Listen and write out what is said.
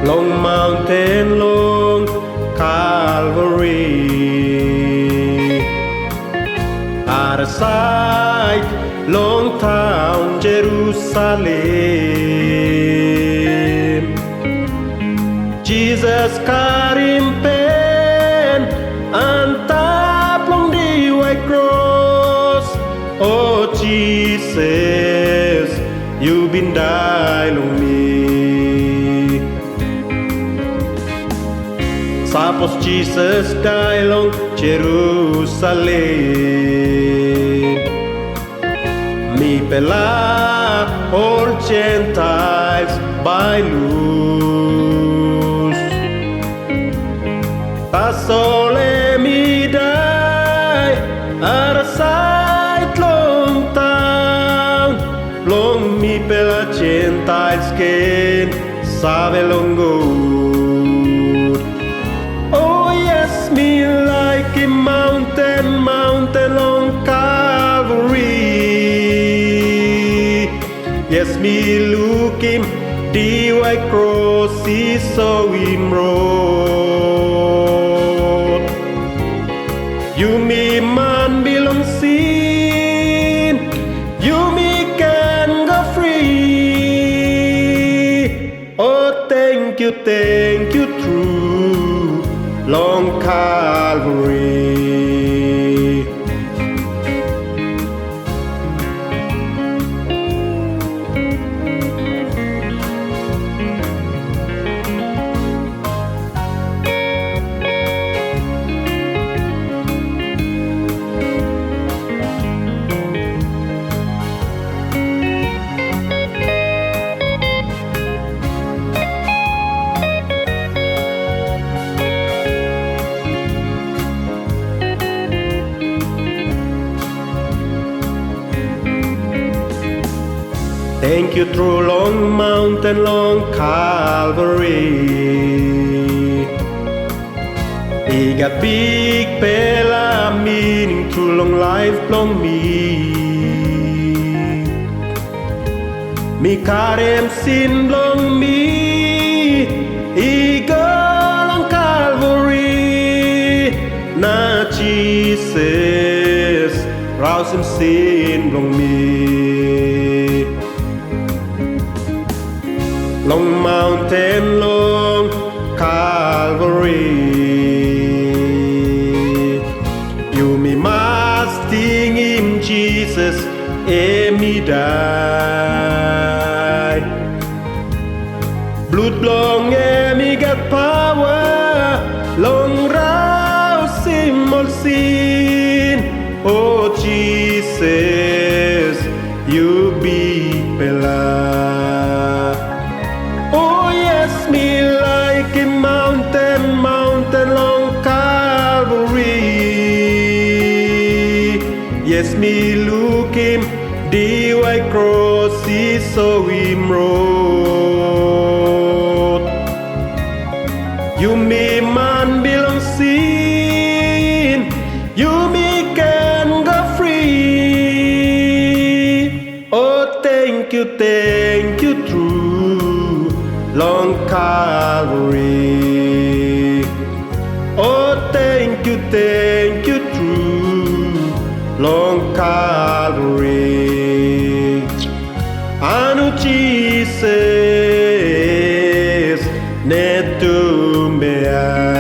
Long Maunten Long Calvary, out of sight, long town Jerusalem. Jesus karim pen antap long di white cross. Oh Jesus, you been die long me. Sapos Jesus die long Jerusalem. Mi pela all Gentiles by loose. Ta sole mi die out of sight long town. Long mi pela Gentiles ken save long good. Oh yes, me like a mountain long Calvary. Yes, me look him, the white cross is so him road. You me man belong sin, you me can go free. Oh, thank you, true long Calvary. Thank you through long mountain, long Calvary. He got big pela meaning through long life, long me. Me karem sin long me. He go long Calvary. Na Jesus rouse him sin long me. Long Maunten Long Calvary, you me masting him Jesus, me die. Blood long me got power, long rouse him all sin. Oh Jesus, you be pela. Me like a mountain long Calvary. Yes, me look him, the white cross is so him road. You me man belong sin, you me can go free. Oh, thank you, true long Calvary. Oh, thank you, true long Calvary. Anu Jesus, netumbeai.